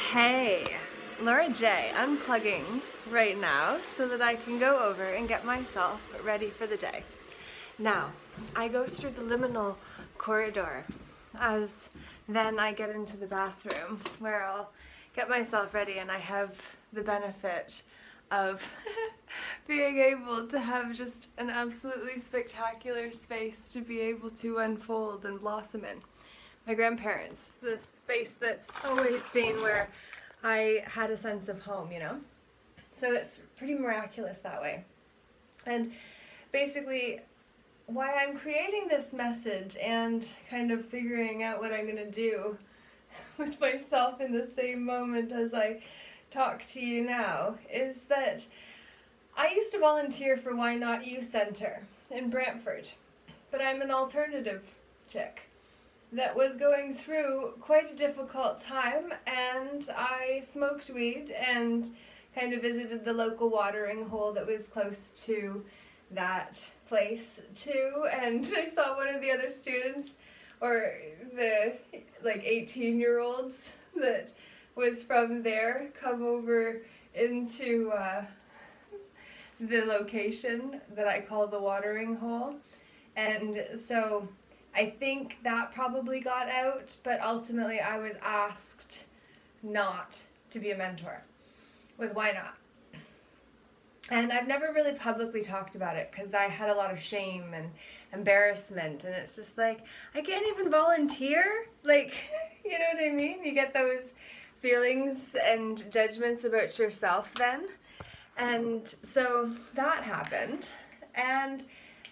Hey, Laura J, unplugging right now so that I can go over and get myself ready for the day. Now, I go through the liminal corridor as then I get into the bathroom where I'll get myself ready, and I have the benefit of being able to have just an absolutely spectacular space to be able to unfold and blossom in. My grandparents, the space that's always been where I had a sense of home, you know? So it's pretty miraculous that way. And basically, why I'm creating this message and kind of figuring out what I'm going to do with myself in the same moment as I talk to you now is that I used to volunteer for Why Not Youth Center in Brantford, but I'm an alternative chick that was going through quite a difficult time, and I smoked weed and kind of visited the local watering hole that was close to that place too, and I saw one of the other students, or the like 18-year-olds that was from there, come over into the location that I call the watering hole. And so I think that probably got out, but ultimately I was asked not to be a mentor with Why Not. And I've never really publicly talked about it because I had a lot of shame and embarrassment, and it's just like, I can't even volunteer? Like, you know what I mean? You get those feelings and judgments about yourself then. And so that happened, and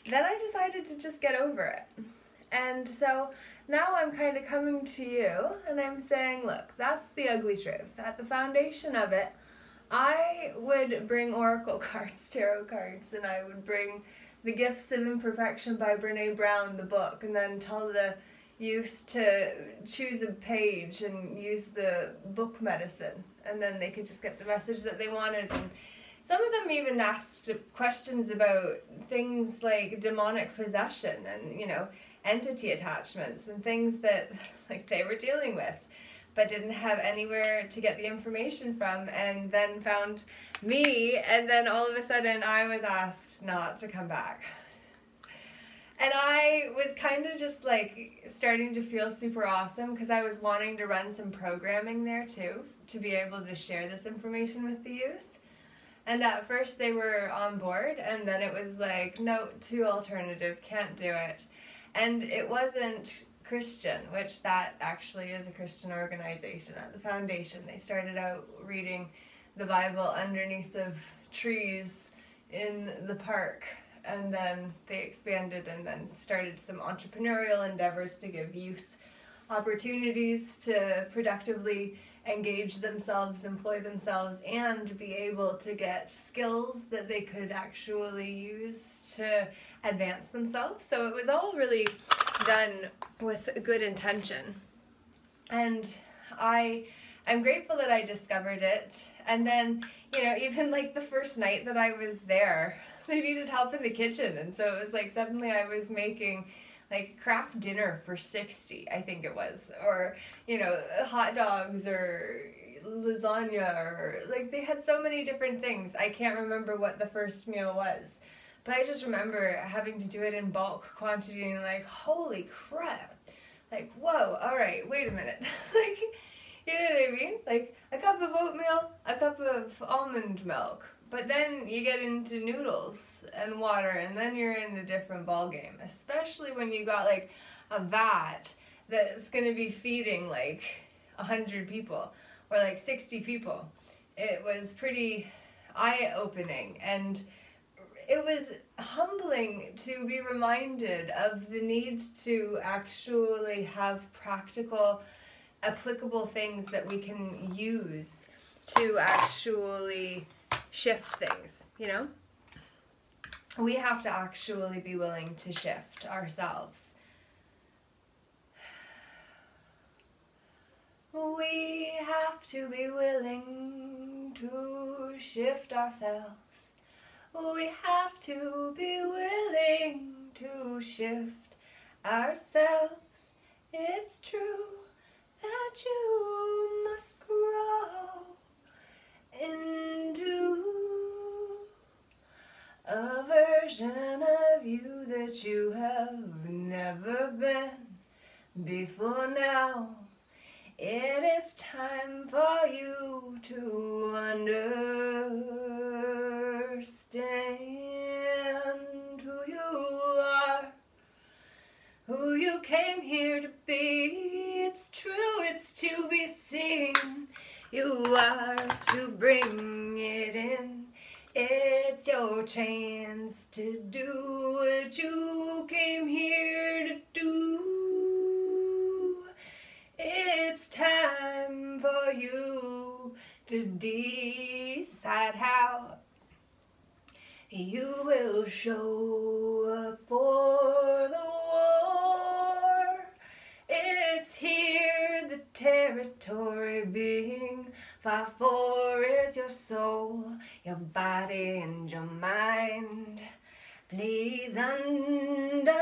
then I decided to just get over it. And so now I'm kind of coming to you and I'm saying, look, that's the ugly truth. At the foundation of it, I would bring oracle cards, tarot cards, and I would bring The Gifts of Imperfection by Brene Brown, the book, and then tell the youth to choose a page and use the book medicine, and then they could just get the message that they wanted. And some of them even asked questions about things like demonic possession and, you know, entity attachments and things that like they were dealing with but didn't have anywhere to get the information from, and then found me, and then all of a sudden I was asked not to come back. And I was kind of just like starting to feel super awesome because I was wanting to run some programming there too, to be able to share this information with the youth. And at first they were on board, and then it was like, no, too alternative, can't do it. And it wasn't Christian, which that actually is a Christian organization at the foundation. They started out reading the Bible underneath of trees in the park, and then they expanded and then started some entrepreneurial endeavors to give youth opportunities to productively engage themselves, employ themselves, and be able to get skills that they could actually use to advance themselves. So it was all really done with good intention. And I'm grateful that I discovered it. And then, you know, even like the first night that I was there, they needed help in the kitchen. And so it was like suddenly I was making like craft dinner for 60, I think it was, or, you know, hot dogs or lasagna, or like they had so many different things. I can't remember what the first meal was, but I just remember having to do it in bulk quantity and like, holy crap, like, whoa, all right, wait a minute. Like, you know what I mean? Like a cup of oatmeal, a cup of almond milk. But then you get into noodles and water, and then you're in a different ballgame, especially when you got like a vat that's going to be feeding like 100 people or like 60 people. It was pretty eye-opening, and it was humbling to be reminded of the need to actually have practical, applicable things that we can use to actually shift things, you know? We have to actually be willing to shift ourselves. We have to be willing to shift ourselves. We have to be willing to shift ourselves. It's true that you must grow. version of you that you have never been before now. It is time for you to understand who you are, who you came here to be. It's true, it's to be seen. You are to bring it in. It's your chance to do what you came here to do. It's time for you to decide how you will show up for the war. It's here, the territory being fought for is your soul, your body and your mind. Please understand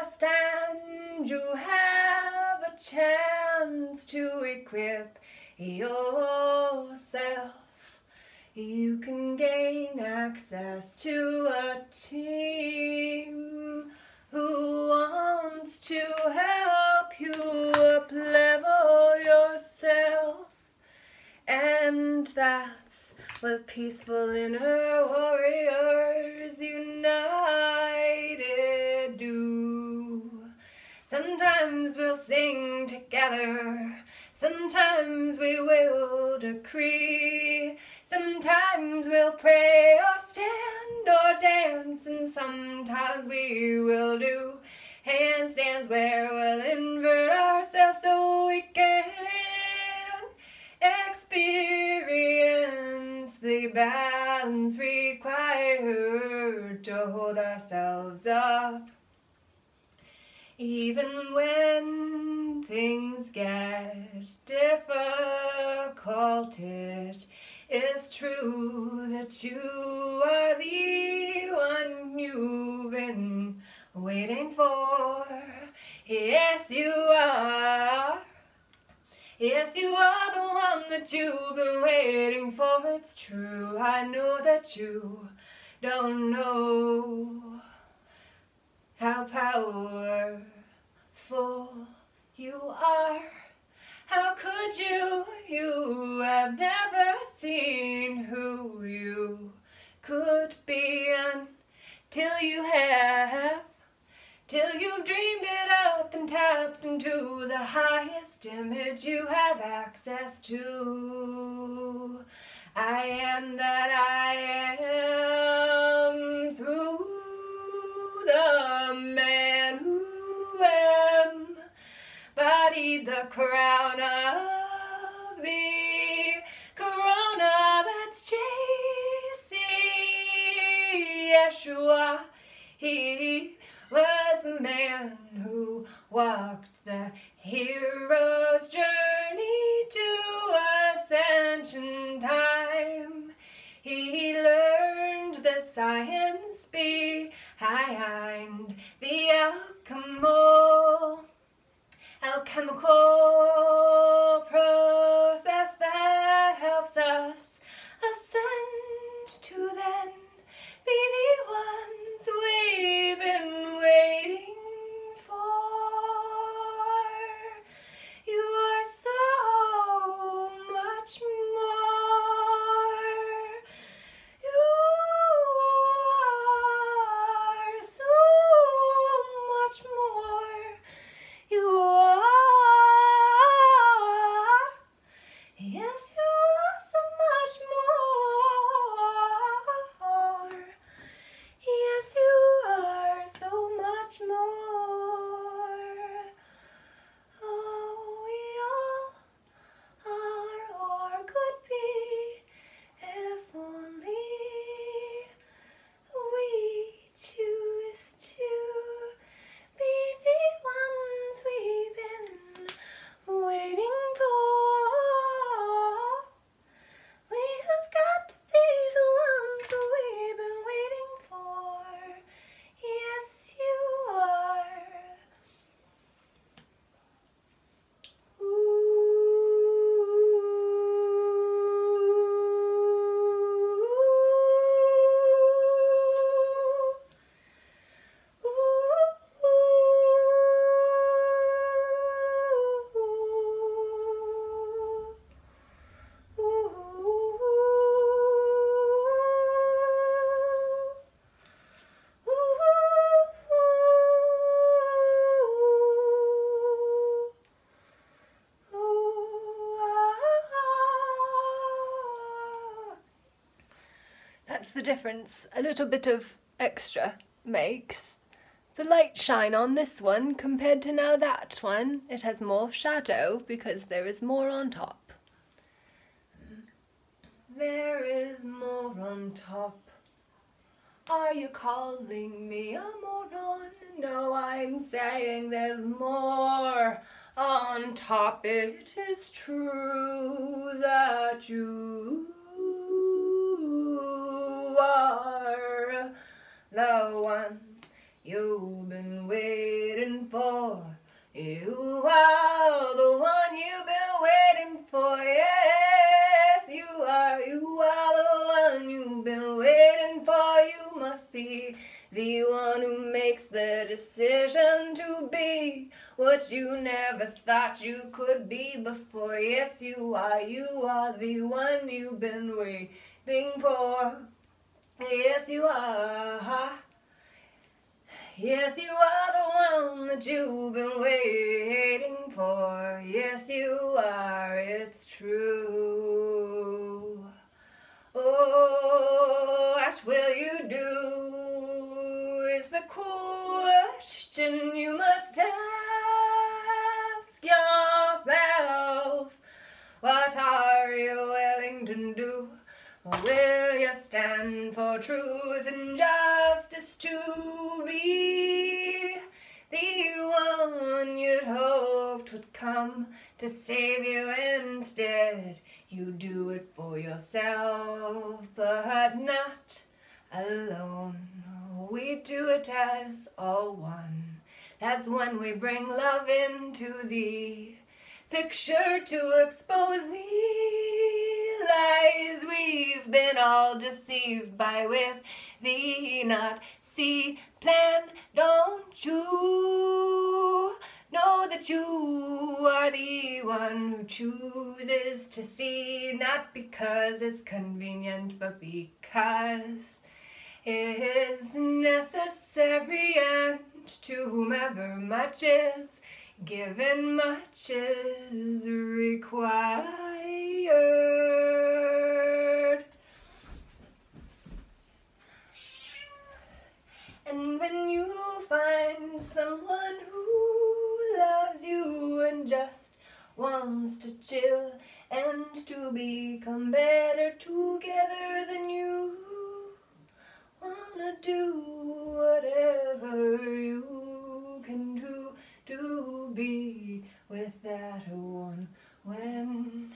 you have a chance to equip yourself. You can gain access to a team who wants to help you uplevel yourself. And that's what Peaceful Inner Warriors United do. Sometimes we'll sing together, sometimes we will decree, sometimes we'll pray or stand or dance, and sometimes we will do handstands where we'll invert ourselves so we can experience the balance required to hold ourselves up. Even when things get difficult, it is true that you are the one you've been waiting for. Yes, you are. Yes, you are the one that you've been waiting for. It's true, I know that you don't know how powerful you are. How could you? You have never seen who you could be until you have. Till you've dreamed it up and tapped into the highest image you have access to. I am that I am through the man who embodied the crown of the corona that's chasing Yeshua. He was the man who walked the hero's journey to ascension time. He learned the science behind the alchemical process that helps us ascend to then be the ones we've been the difference a little bit of extra makes. The light shine on this one compared to now that one. It has more shadow because there is more on top. There is more on top. Are you calling me a moron? No, I'm saying there's more on top. It is true that you are the one you've been waiting for. You are the one you've been waiting for. Yes, you are the one you've been waiting for. You must be the one who makes the decision to be what you never thought you could be before. Yes, you are the one you've been waiting for. Yes, you are. Yes, you are the one that you've been waiting for. Yes, you are, it's true. Oh, what will you do is the question you must ask yourself. What are you willing to do? Will you stand for truth and justice to be the one you'd hoped would come to save you? Instead, you do it for yourself, but not alone. We do it as all one. That's when we bring love into the picture to expose the lies we've been all deceived by with the not see plan. Don't you know that you are the one who chooses to see, not because it's convenient, but because it is necessary, and to whomever much is given, much is required. And when you find someone who loves you and just wants to chill and to become better together, then you wanna do whatever you can do to be with that one when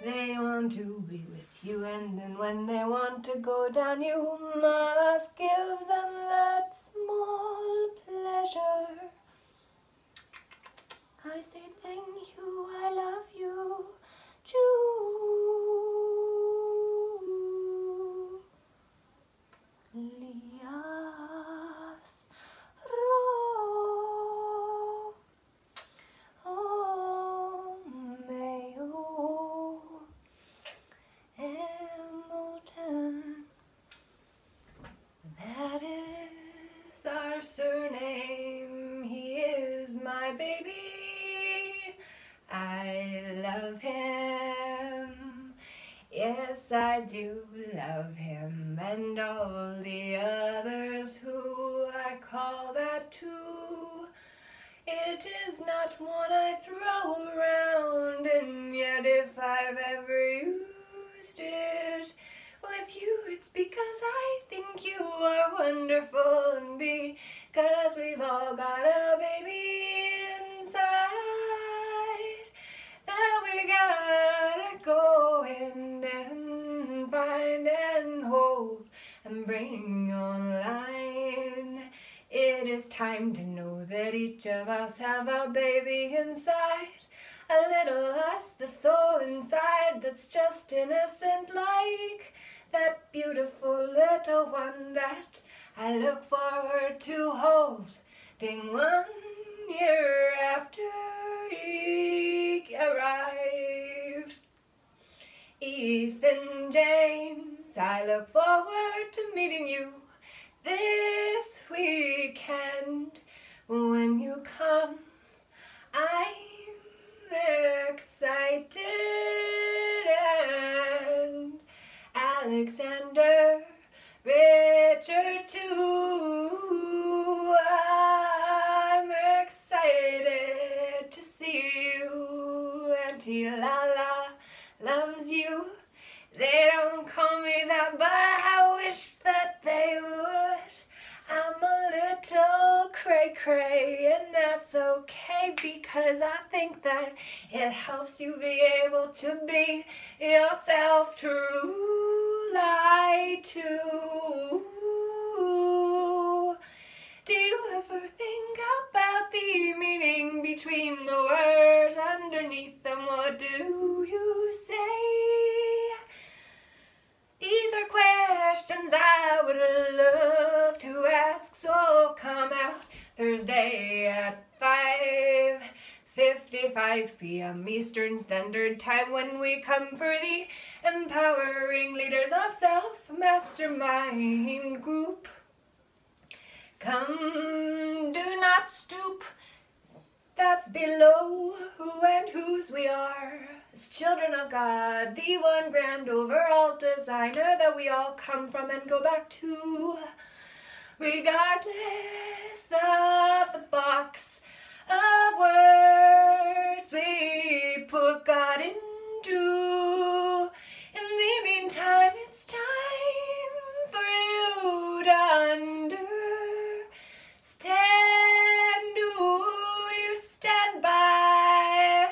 they want to be with you. And then when they want to go down, you must give them that small pleasure. I say thank you, I love you, Julius Romeo Hamilton. That is our surname. He is my baby. I love him. Yes, I do love him, and all the others who I call that too. It is not one I throw around, and yet if I've ever used it with you, it's because I think you are wonderful, and because we've all got a baby inside that we gotta go in and find and hold and bring online. It is time to know that each of us have a baby inside, a little us, the soul inside that's just innocent, like that beautiful little one that I look forward to holding 1 year after he arrived. Ethan James, I look forward to meeting you this weekend. When you come, I'm excited. And Alexander, Richard too. I'm excited to see you. Auntie Lala loves you. They don't call me that, but I wish that they would. I'm a little cray-cray, and that's okay, because I think that it helps you be able to be yourself true. Lie too. Do you ever think about the meaning between the words underneath them? What do you say? These are questions I would love to ask, so come out Thursday at 5:55 p.m. Eastern Standard Time when we come for the Empowering Leaders of Self Mastermind Group. Come, do not stoop. That's below who and whose we are. As children of God, the one grand overall designer that we all come from and go back to. Regardless of the box of words we put God into. In the meantime, it's time for you to understand who you stand by.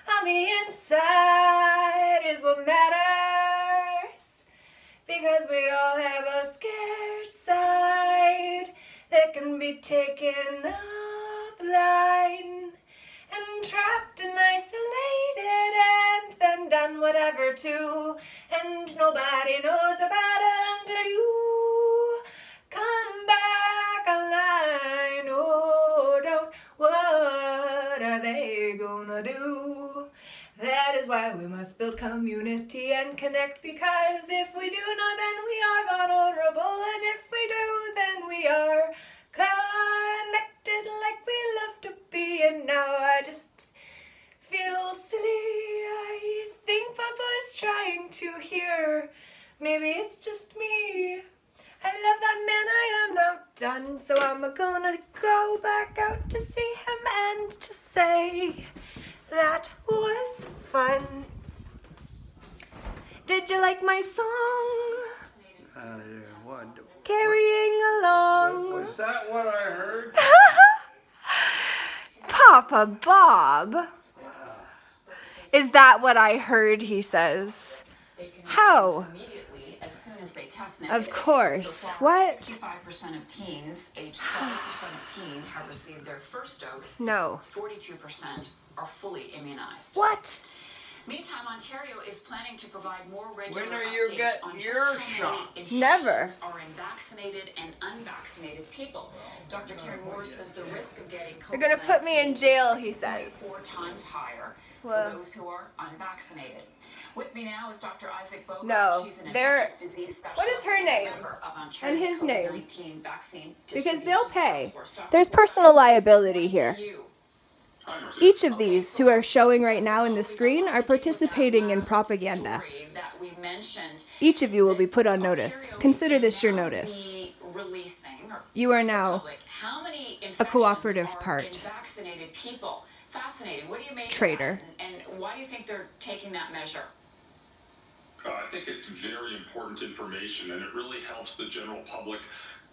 On the inside is what matters, because we all have a scared side that can be taken offline and trapped and isolated and then done whatever to, and nobody knows about it until you come back online. Oh, don't, what are they gonna do? That is why we must build community and connect, because if we do not, then we are vulnerable, and if we do, then we are connected like we love to be. And now I just feel silly. I think Papa is trying to hear. Maybe it's just me. I love that man, I am now done, so I'm gonna go back out to see him and to say that was fun. Did you like my song? Wonderful. Carrying along. Was that what I heard? Papa Bob. Is that what I heard, he says. How? As soon as they test negative. Of course. So far, What? 65% of teens aged 12 to 17 have received their first dose. No. 42% are fully immunized. What? Meantime, Ontario is planning to provide more regular When are you updates getting on just your how shot? many infections Never. are in vaccinated and unvaccinated people. Dr. Karen Morris says the risk of getting COVID-19 They're gonna put me in jail, he is says. 6.4 times higher Whoa. for those who are unvaccinated. With me now is Dr. Isaac Bogart. No, She's an they're- infectious disease specialist. what is her name? Member of Ontario's And his name? COVID-19 vaccine Because they'll pay. Task Force. Dr. There's Bogart, personal liability here. to you. Each of these who are showing right now in the screen are participating in propaganda. Each of you will be put on notice. Consider this your notice. You are now a cooperative part. Fascinating. What do you make Traitor. of that? And why do you think they're taking that measure? I think it's very important information, and it really helps the general public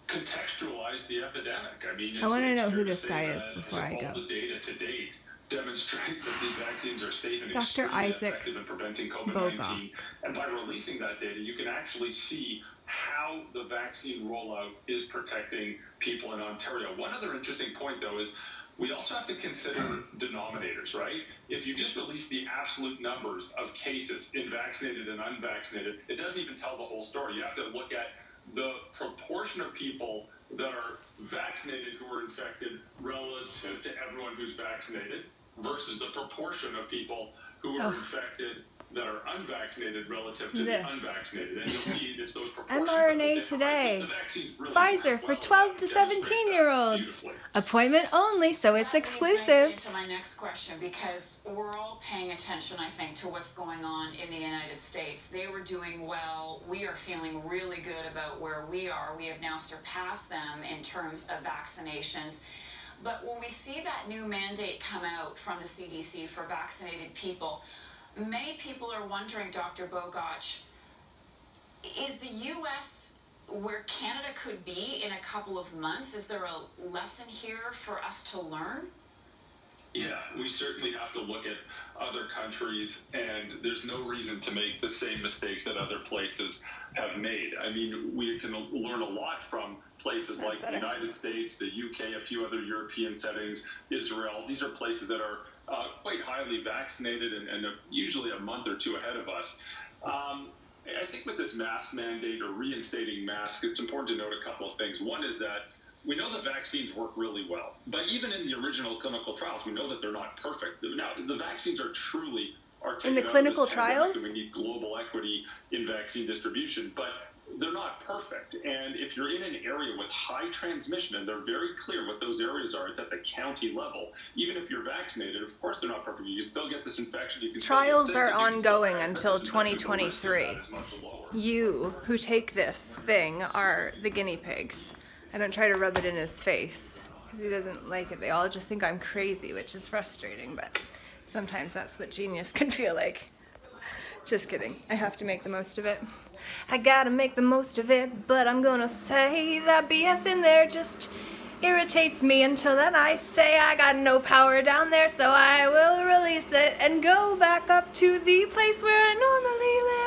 contextualize the epidemic. I mean, I want to it's know fair who to this say guy is that before I all go. the data to date demonstrates that these vaccines are safe and Dr. extremely Isaac effective in preventing COVID-19. And by releasing that data, you can actually see how the vaccine rollout is protecting people in Ontario. One other interesting point, though, is we also have to consider denominators, right? If you just release the absolute numbers of cases in vaccinated and unvaccinated, it doesn't even tell the whole story. You have to look at the proportion of people that are vaccinated who are infected relative to everyone who's vaccinated versus the proportion of people who are infected that are unvaccinated relative to the unvaccinated. And you'll see it's those proportions. mRNA today. The vaccines really Pfizer for 12 to 17-year-olds. Appointment only, so it's That leads nicely exclusive. into my next question, because we're all paying attention, I think, to what's going on in the United States. They were doing well. We are feeling really good about where we are. We have now surpassed them in terms of vaccinations. But when we see that new mandate come out from the CDC for vaccinated people, many people are wondering, Dr. Bogach, is the U.S. where Canada could be in a couple of months? Is there a lesson here for us to learn? Yeah, we certainly have to look at other countries, and there's no reason to make the same mistakes that other places have made. I mean, we can learn a lot from places like the United States, the UK, a few other European settings, Israel. These are places that are quite highly vaccinated and usually a month or two ahead of us. I think with this mask mandate or reinstating masks, it's important to note a couple of things. One is that we know that vaccines work really well, but even in the original clinical trials, we know that they're not perfect. Now, the vaccines are truly In the clinical trials? We need global equity in vaccine distribution, but they're not perfect. And if you're in an area with high transmission, and they're very clear what those areas are, it's at the county level. Even if you're vaccinated, of course they're not perfect. You can still get this infection. You can Trials still get sick, are you can still ongoing transmit until this infection, but the risk of 2023. that is much lower. You who take this thing are the guinea pigs. I don't try to rub it in his face because he doesn't like it. They all just think I'm crazy, which is frustrating, but sometimes that's what genius can feel like. Just kidding. I have to make the most of it. I gotta make the most of it, but I'm gonna say that BS in there just irritates me until then I say I got no power down there, so I will release it and go back up to the place where I normally live.